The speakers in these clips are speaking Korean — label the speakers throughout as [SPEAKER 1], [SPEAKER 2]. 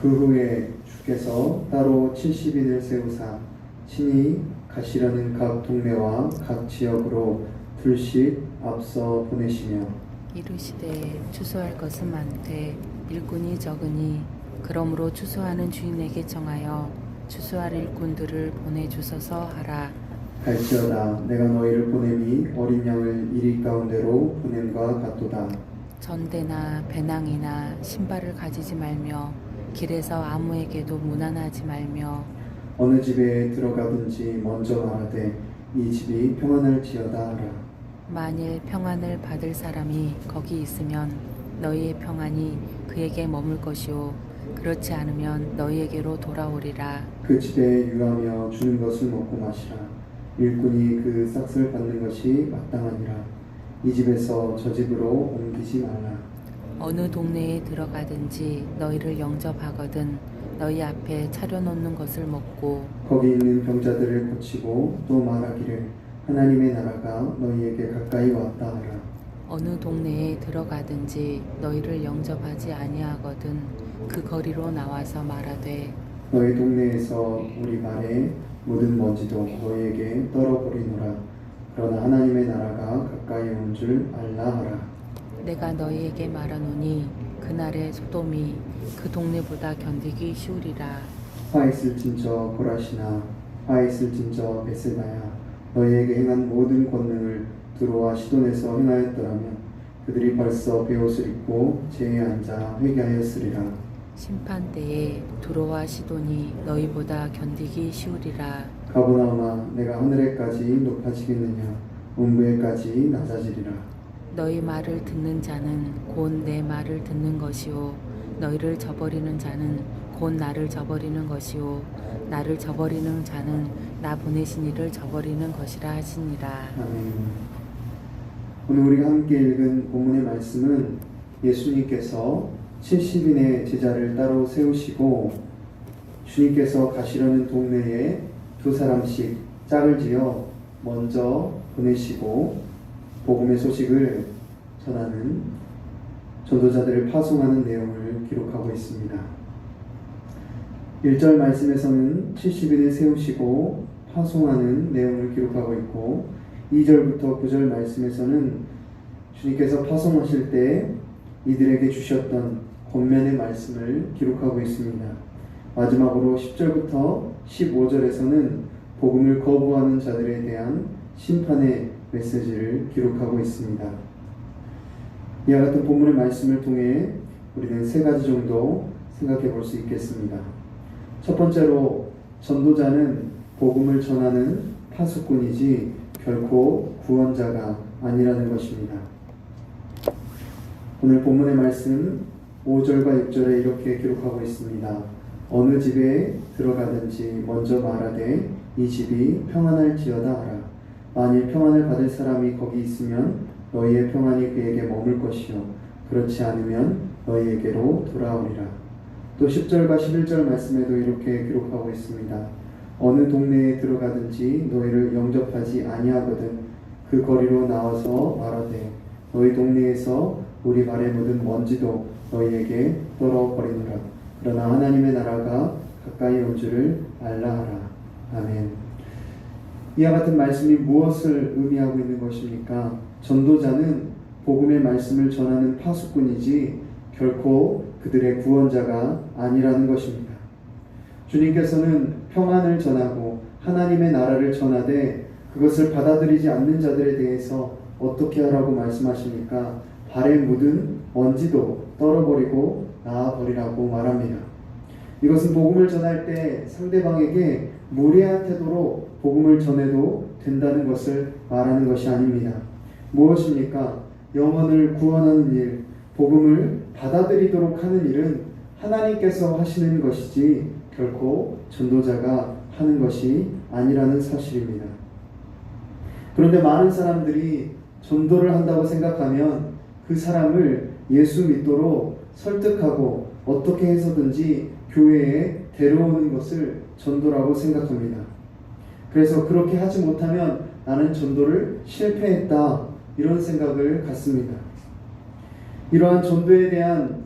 [SPEAKER 1] 그 후에 주께서 따로 70인을 세우사 친히 가시려는 각 동네와 각 지역으로 둘씩 앞서 보내시며
[SPEAKER 2] 이르시되 추수할 것은 많되 일꾼이 적으니 그러므로 추수하는 주인에게 청하여 추수할 일꾼들을 보내주소서 하라.
[SPEAKER 1] 갈지어다 내가 너희를 보냄이 어린 양을 이리 가운데로 보냄과 같도다.
[SPEAKER 2] 전대나 배낭이나 신발을 가지지 말며 길에서 아무에게도 무난하지 말며
[SPEAKER 1] 어느 집에 들어가든지 먼저 말하되 이 집이 평안할지어다 하라.
[SPEAKER 2] 만일 평안을 받을 사람이 거기 있으면 너희의 평안이 그에게 머물 것이요 그렇지 않으면 너희에게로 돌아오리라.
[SPEAKER 1] 그 집에 유하며 주는 것을 먹고 마시라. 일꾼이 그 싹을 받는 것이 마땅하니라. 이 집에서 저 집으로 옮기지 말라.
[SPEAKER 2] 어느 동네에 들어가든지 너희를 영접하거든 너희 앞에 차려놓는 것을 먹고
[SPEAKER 1] 거기 있는 병자들을 고치고 또 말하기를 하나님의 나라가 너희에게 가까이 왔다 하라.
[SPEAKER 2] 어느 동네에 들어가든지 너희를 영접하지 아니하거든 그 거리로 나와서 말하되
[SPEAKER 1] 너희 동네에서 우리 말에 묻은 먼지도 너희에게 떨어버리노라. 그러나 하나님의 나라가 가까이 온 줄 알라 하라.
[SPEAKER 2] 내가 너희에게 말하노니 그날의 소돔이 그 동네보다 견디기 쉬우리라.
[SPEAKER 1] 화 있을진저 고라시나 화 있을진저 베세다야 너희에게 행한 모든 권능을 두로와 시돈에서 행하였더라면 그들이 벌써 베옷을 입고 제에 앉아 회개하였으리라.
[SPEAKER 2] 심판 때에 두로와 시돈이 너희보다 견디기 쉬우리라.
[SPEAKER 1] 가버나움아 내가 하늘에까지 높아지겠느냐 음부에까지 낮아지리라.
[SPEAKER 2] 너희 말을 듣는 자는 곧 내 말을 듣는 것이요 너희를 저버리는 자는 곧 나를 저버리는 것이요 나를 저버리는 자는 나 보내신 이를 저버리는 것이라 하시니라.
[SPEAKER 1] 아멘. 오늘 우리가 함께 읽은 본문의 말씀은 예수님께서 70인의 제자를 따로 세우시고 주님께서 가시려는 동네에 두 사람씩 짝을 지어 먼저 보내시고 복음의 소식을 전하는 전도자들을 파송하는 내용을 기록하고 있습니다. 1절 말씀에서는 70인을 세우시고 파송하는 내용을 기록하고 있고 2절부터 9절 말씀에서는 주님께서 파송하실 때 이들에게 주셨던 권면의 말씀을 기록하고 있습니다. 마지막으로 10절부터 15절에서는 복음을 거부하는 자들에 대한 심판의 메시지를 기록하고 있습니다. 이와 같은 본문의 말씀을 통해 우리는 세 가지 정도 생각해 볼 수 있겠습니다. 첫 번째로 전도자는 복음을 전하는 파수꾼이지 결코 구원자가 아니라는 것입니다. 오늘 본문의 말씀 5절과 6절에 이렇게 기록하고 있습니다. 어느 집에 들어가든지 먼저 말하되 이 집이 평안할지어다 하라. 만일 평안을 받을 사람이 거기 있으면 너희의 평안이 그에게 머물 것이요 그렇지 않으면 너희에게로 돌아오리라. 또 10절과 11절 말씀에도 이렇게 기록하고 있습니다. 어느 동네에 들어가든지 너희를 영접하지 아니하거든 그 거리로 나와서 말하되 너희 동네에서 우리 발에 묻은 먼지도 너희에게 떨어버리노라. 그러나 하나님의 나라가 가까이 온 줄을 알라 하라. 아멘. 이와 같은 말씀이 무엇을 의미하고 있는 것입니까? 전도자는 복음의 말씀을 전하는 파수꾼이지 결코 그들의 구원자가 아니라는 것입니다. 주님께서는 평안을 전하고 하나님의 나라를 전하되 그것을 받아들이지 않는 자들에 대해서 어떻게 하라고 말씀하십니까? 발에 묻은 먼지도 떨어버리고 나아버리라고 말합니다. 이것은 복음을 전할 때 상대방에게 무례한 태도로 복음을 전해도 된다는 것을 말하는 것이 아닙니다. 무엇입니까? 영혼을 구원하는 일, 복음을 받아들이도록 하는 일은 하나님께서 하시는 것이지 결코 전도자가 하는 것이 아니라는 사실입니다. 그런데 많은 사람들이 전도를 한다고 생각하면 그 사람을 예수 믿도록 설득하고 어떻게 해서든지 교회에 데려오는 것을 전도라고 생각합니다. 그래서 그렇게 하지 못하면 나는 전도를 실패했다 이런 생각을 갖습니다. 이러한 전도에 대한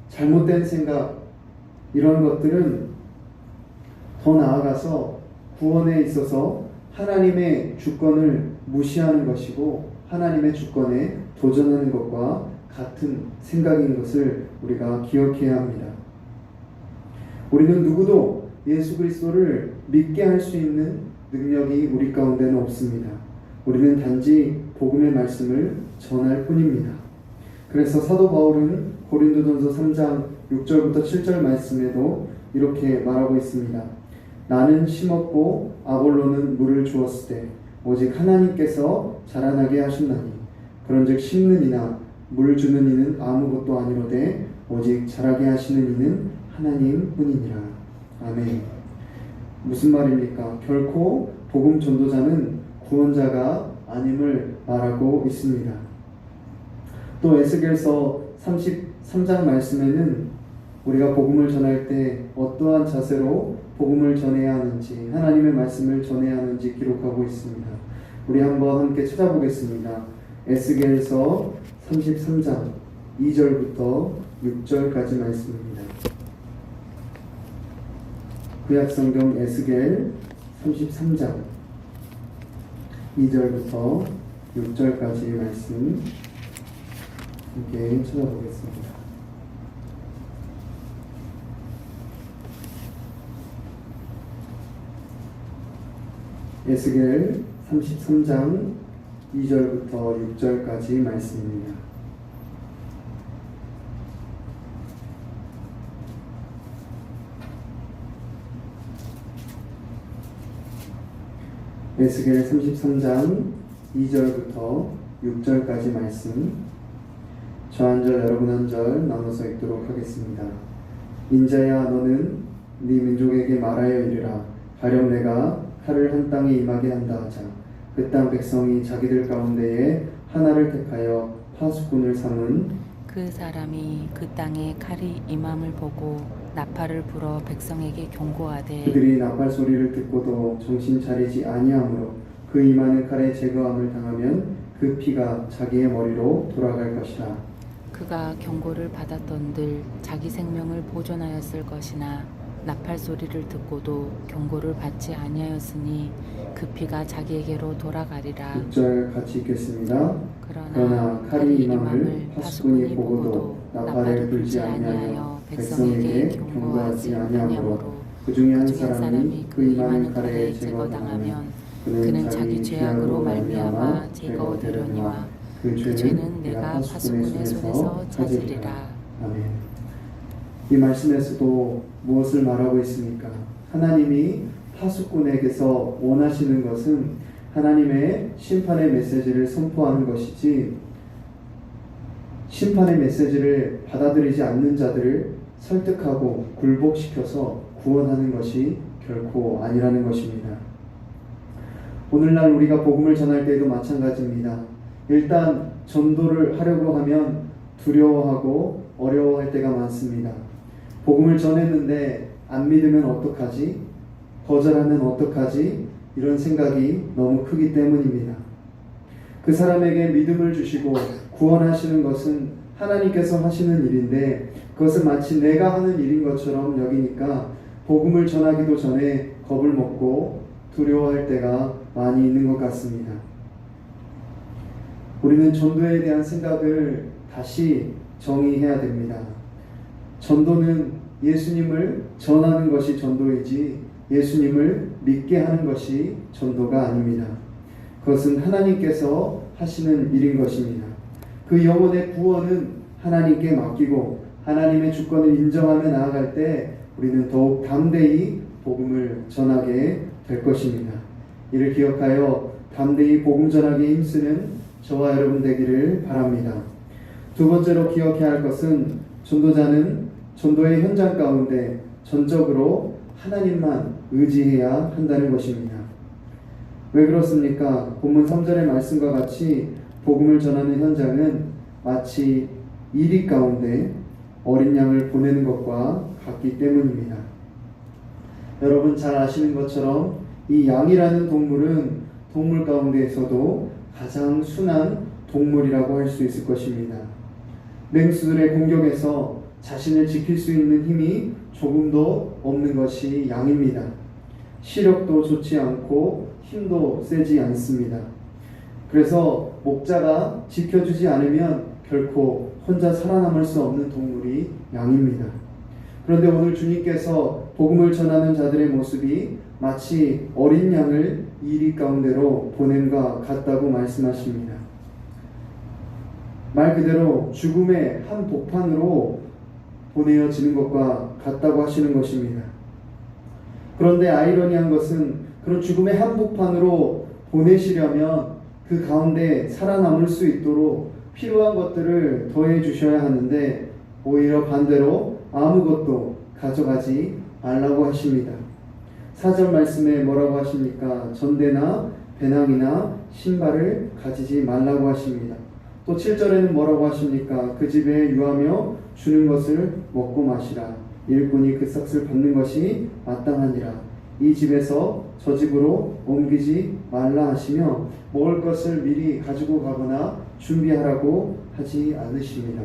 [SPEAKER 1] 잘못된 생각, 이런 것들은 더 나아가서 구원에 있어서 하나님의 주권을 무시하는 것이고 하나님의 주권에 도전하는 것과 같은 생각인 것을 우리가 기억해야 합니다. 우리는 누구도 예수 그리스도를 믿게 할 수 있는 능력이 우리 가운데는 없습니다. 우리는 단지 복음의 말씀을 전할 뿐입니다. 그래서 사도 바울은 고린도전서 3장 6절부터 7절 말씀에도 이렇게 말하고 있습니다. 나는 심었고 아볼로는 물을 주었을 때 오직 하나님께서 자라나게 하셨나니 그런즉 심는 이나 물 주는 이는 아무것도 아니로되 오직 자라게 하시는 이는 하나님 뿐이니라. 아멘. 무슨 말입니까? 결코 복음 전도자는 구원자가 아님을 말하고 있습니다. 또 에스겔서 33장 말씀에는 우리가 복음을 전할 때 어떠한 자세로 복음을 전해야 하는지 하나님의 말씀을 전해야 하는지 기록하고 있습니다. 우리 한번 함께 찾아보겠습니다. 에스겔서 33장 2절부터 6절까지 말씀입니다. 구약성경 에스겔 33장 2절부터 6절까지 말씀 함께 찾아보겠습니다. 에스겔 33장 2절부터 6절까지 말씀입니다. 에스겔 33장 2절부터 6절까지 말씀, 저 한 절 여러분 한 절 나눠서 읽도록 하겠습니다. 인자야 너는 네 민족에게 말하여 이르라. 가령 내가 칼을 한 땅에 임하게 한다 하자. 그 땅 백성이 자기들 가운데에 하나를 택하여 파수꾼을 삼은
[SPEAKER 2] 그 사람이 그 땅에 칼이 임함을 보고 나팔을 불어 백성에게 경고하되
[SPEAKER 1] 그들이 나팔 소리를 듣고도 정신 차리지 아니하므로 그 임하는 칼에 제거함을 당하면 그 피가 자기의 머리로 돌아갈 것이라.
[SPEAKER 2] 그가 경고를 받았던들 자기 생명을 보존하였을 것이나 나팔 소리를 듣고도 경고를 받지 아니하였으니 그 피가 자기에게로 돌아가리라.
[SPEAKER 1] 6절 같이 읽겠습니다.
[SPEAKER 2] 그러나
[SPEAKER 1] 칼이 임함을 파수꾼이 보고도 나팔을 불지 아니하여 백성에게 경고하지 아니하므로 그 중에 한 사람이 그 임하는 칼에 제거당하면 그는 자기 죄악으로 말미암아 제거되려니와 그 죄는 내가 파수꾼의 손에서 찾으리라. 아멘. 이 말씀에서도 무엇을 말하고 있습니까? 하나님이 파수꾼에게서 원하시는 것은 하나님의 심판의 메시지를 선포하는 것이지 심판의 메시지를 받아들이지 않는 자들을 설득하고 굴복시켜서 구원하는 것이 결코 아니라는 것입니다. 오늘날 우리가 복음을 전할 때에도 마찬가지입니다. 일단 전도를 하려고 하면 두려워하고 어려워할 때가 많습니다. 복음을 전했는데 안 믿으면 어떡하지? 거절하면 어떡하지? 이런 생각이 너무 크기 때문입니다. 그 사람에게 믿음을 주시고 구원하시는 것은 하나님께서 하시는 일인데 그것은 마치 내가 하는 일인 것처럼 여기니까 복음을 전하기도 전에 겁을 먹고 두려워할 때가 많이 있는 것 같습니다. 우리는 전도에 대한 생각을 다시 정의해야 됩니다. 전도는 예수님을 전하는 것이 전도이지 예수님을 믿게 하는 것이 전도가 아닙니다. 그것은 하나님께서 하시는 일인 것입니다. 그 영혼의 구원은 하나님께 맡기고 하나님의 주권을 인정하며 나아갈 때 우리는 더욱 담대히 복음을 전하게 될 것입니다. 이를 기억하여 담대히 복음 전하기에 힘쓰는 저와 여러분 되기를 바랍니다. 두 번째로 기억해야 할 것은 전도자는 전도의 현장 가운데 전적으로 하나님만 의지해야 한다는 것입니다. 왜 그렇습니까? 본문 3절의 말씀과 같이 복음을 전하는 현장은 마치 이리 가운데 어린 양을 보내는 것과 같기 때문입니다. 여러분 잘 아시는 것처럼 이 양이라는 동물은 동물 가운데에서도 가장 순한 동물이라고 할 수 있을 것입니다. 맹수들의 공격에서 자신을 지킬 수 있는 힘이 조금도 없는 것이 양입니다. 시력도 좋지 않고 힘도 세지 않습니다. 그래서 목자가 지켜주지 않으면 결코 혼자 살아남을 수 없는 동물이 양입니다. 그런데 오늘 주님께서 복음을 전하는 자들의 모습이 마치 어린 양을 이리 가운데로 보냄과 같다고 말씀하십니다. 말 그대로 죽음의 한 복판으로 보내어지는 것과 같다고 하시는 것입니다. 그런데 아이러니한 것은 그런 죽음의 한복판으로 보내시려면 그 가운데 살아남을 수 있도록 필요한 것들을 더해 주셔야 하는데 오히려 반대로 아무것도 가져가지 말라고 하십니다. 4절 말씀에 뭐라고 하십니까? 전대나 배낭이나 신발을 가지지 말라고 하십니다. 또 7절에는 뭐라고 하십니까? 그 집에 유하며 주는 것을 먹고 마시라. 일꾼이 그 삭을 받는 것이 마땅하니라. 이 집에서 저 집으로 옮기지 말라 하시며 먹을 것을 미리 가지고 가거나 준비하라고 하지 않으십니다.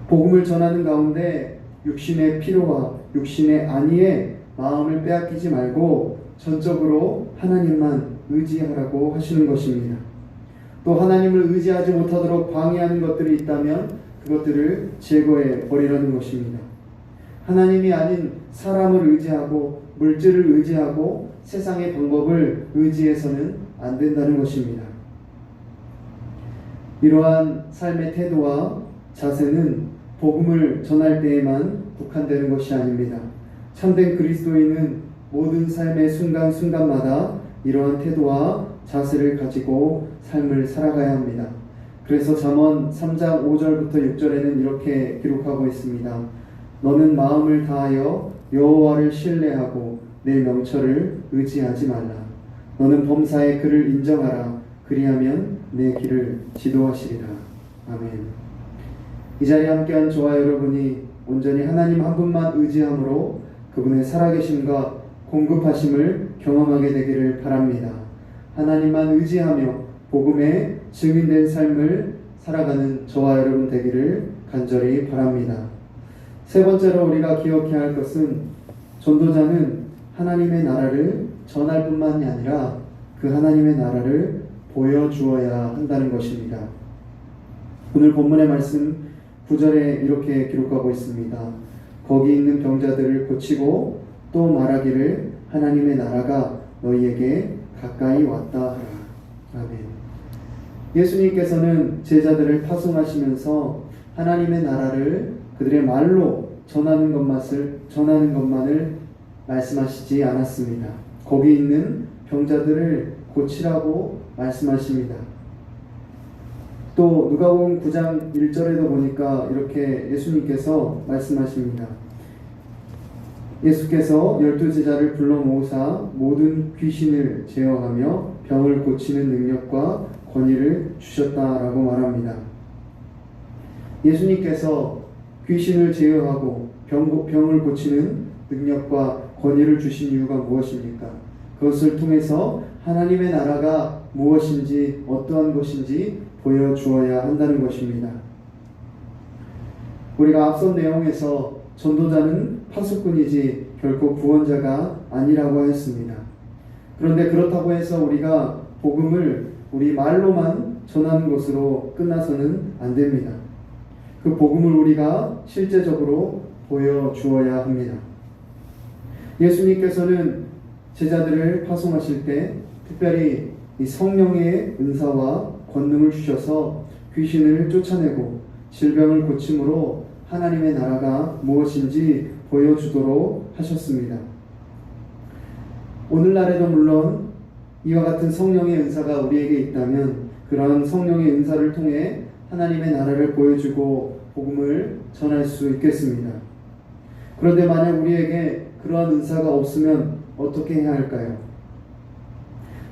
[SPEAKER 1] 복음을 전하는 가운데 육신의 필요와 육신의 안위에 마음을 빼앗기지 말고 전적으로 하나님만 의지하라고 하시는 것입니다. 또 하나님을 의지하지 못하도록 방해하는 것들이 있다면 그것들을 제거해 버리라는 것입니다. 하나님이 아닌 사람을 의지하고 물질을 의지하고 세상의 방법을 의지해서는 안 된다는 것입니다. 이러한 삶의 태도와 자세는 복음을 전할 때에만 국한되는 것이 아닙니다. 참된 그리스도인은 모든 삶의 순간순간마다 이러한 태도와 자세를 가지고 삶을 살아가야 합니다. 그래서 잠언 3장 5절부터 6절에는 이렇게 기록하고 있습니다. 너는 마음을 다하여 여호와를 신뢰하고 내 명철을 의지하지 말라. 너는 범사의 그를 인정하라. 그리하면 내 길을 지도하시리라. 아멘. 이 자리에 함께한 저와 여러분이 온전히 하나님 한 분만 의지함으로 그분의 살아계심과 공급하심을 경험하게 되기를 바랍니다. 하나님만 의지하며 복음의 증인된 삶을 살아가는 저와 여러분 되기를 간절히 바랍니다. 세 번째로 우리가 기억해야 할 것은 전도자는 하나님의 나라를 전할 뿐만이 아니라 그 하나님의 나라를 보여주어야 한다는 것입니다. 오늘 본문의 말씀 9절에 이렇게 기록하고 있습니다. 거기 있는 병자들을 고치고 또 말하기를 하나님의 나라가 너희에게 가까이 왔다 하라. 아멘. 예수님께서는 제자들을 파송하시면서 하나님의 나라를 그들의 말로 전하는 것만을 말씀하시지 않았습니다. 거기 있는 병자들을 고치라고 말씀하십니다. 또 누가복음 9장 1절에도 보니까 이렇게 예수님께서 말씀하십니다. 예수께서 12제자를 불러 모으사 모든 귀신을 제어하며 병을 고치는 능력과 권위를 주셨다라고 말합니다. 예수님께서 귀신을 제어하고 병을 고치는 능력과 권위를 주신 이유가 무엇입니까? 그것을 통해서 하나님의 나라가 무엇인지 어떠한 것인지 보여주어야 한다는 것입니다. 우리가 앞선 내용에서 전도자는 파수꾼이지 결코 구원자가 아니라고 했습니다. 그런데 그렇다고 해서 우리가 복음을 우리 말로만 전하는 것으로 끝나서는 안 됩니다. 그 복음을 우리가 실제적으로 보여주어야 합니다. 예수님께서는 제자들을 파송하실 때 특별히 이 성령의 은사와 권능을 주셔서 귀신을 쫓아내고 질병을 고침으로 하나님의 나라가 무엇인지 보여주도록 하셨습니다. 오늘날에도 물론 이와 같은 성령의 은사가 우리에게 있다면 그러한 성령의 은사를 통해 하나님의 나라를 보여주고 복음을 전할 수 있겠습니다. 그런데 만약 우리에게 그러한 은사가 없으면 어떻게 해야 할까요?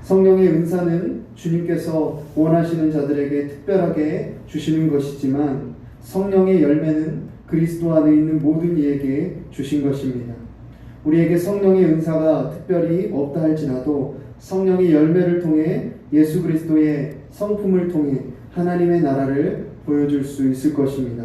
[SPEAKER 1] 성령의 은사는 주님께서 원하시는 자들에게 특별하게 주시는 것이지만 성령의 열매는 그리스도 안에 있는 모든 이에게 주신 것입니다. 우리에게 성령의 은사가 특별히 없다 할지라도 성령의 열매를 통해 예수 그리스도의 성품을 통해 하나님의 나라를 보여줄 수 있을 것입니다.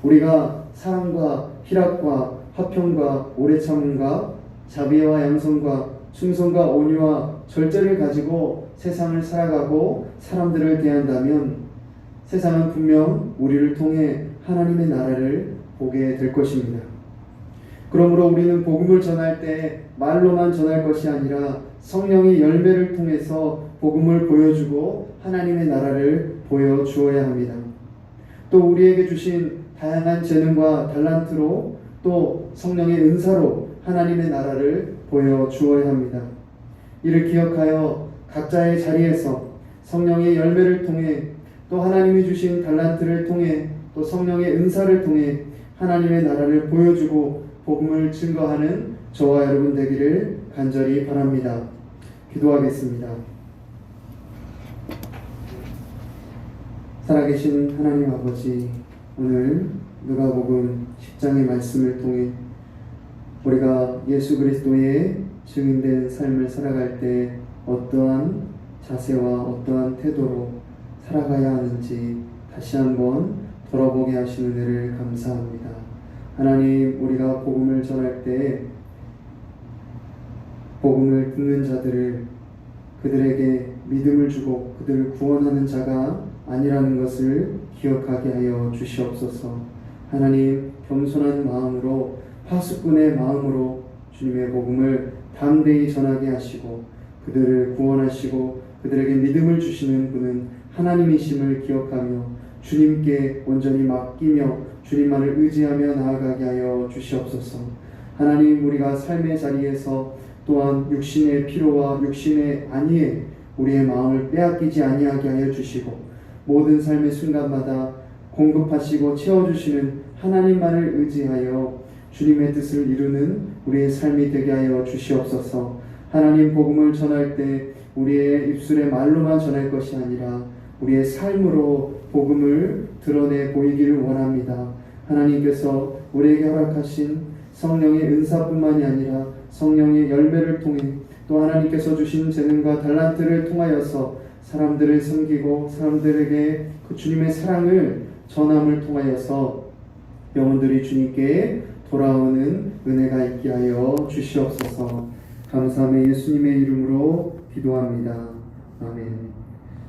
[SPEAKER 1] 우리가 사랑과 희락과 화평과 오래 참음과 자비와 양선과 충성과 온유와 절제를 가지고 세상을 살아가고 사람들을 대한다면 세상은 분명 우리를 통해 하나님의 나라를 보게 될 것입니다. 그러므로 우리는 복음을 전할 때 말로만 전할 것이 아니라 성령의 열매를 통해서 복음을 보여주고 하나님의 나라를 보여주어야 합니다. 또 우리에게 주신 다양한 재능과 달란트로 또 성령의 은사로 하나님의 나라를 보여주어야 합니다. 이를 기억하여 각자의 자리에서 성령의 열매를 통해 또 하나님이 주신 달란트를 통해 또 성령의 은사를 통해 하나님의 나라를 보여주고 복음을 증거하는 저와 여러분 되기를 간절히 바랍니다. 기도하겠습니다. 살아계신 하나님 아버지, 오늘 누가복음 10장의 말씀을 통해 우리가 예수 그리스도의 증인된 삶을 살아갈 때 어떠한 자세와 어떠한 태도로 살아가야 하는지 다시 한번 돌아보게 하시는 은혜를 감사합니다. 하나님, 우리가 복음을 전할 때 복음을 듣는 자들을 그들에게 믿음을 주고 그들을 구원하는 자가 아니라는 것을 기억하게 하여 주시옵소서. 하나님, 겸손한 마음으로 파수꾼의 마음으로 주님의 복음을 담대히 전하게 하시고 그들을 구원하시고 그들에게 믿음을 주시는 분은 하나님이심을 기억하며 주님께 온전히 맡기며 주님만을 의지하며 나아가게 하여 주시옵소서. 하나님, 우리가 삶의 자리에서 또한 육신의 피로와 육신의 안위에 우리의 마음을 빼앗기지 아니하게 하여 주시고 모든 삶의 순간마다 공급하시고 채워주시는 하나님만을 의지하여 주님의 뜻을 이루는 우리의 삶이 되게 하여 주시옵소서. 하나님, 복음을 전할 때 우리의 입술의 말로만 전할 것이 아니라 우리의 삶으로 복음을 드러내 보이기를 원합니다. 하나님께서 우리에게 허락하신 성령의 은사뿐만이 아니라 성령의 열매를 통해 또 하나님께서 주신 재능과 달란트를 통하여서 사람들을 섬기고 사람들에게 그 주님의 사랑을 전함을 통하여서 영혼들이 주님께 돌아오는 은혜가 있게 하여 주시옵소서. 감사함의 예수님의 이름으로 기도합니다. 아멘.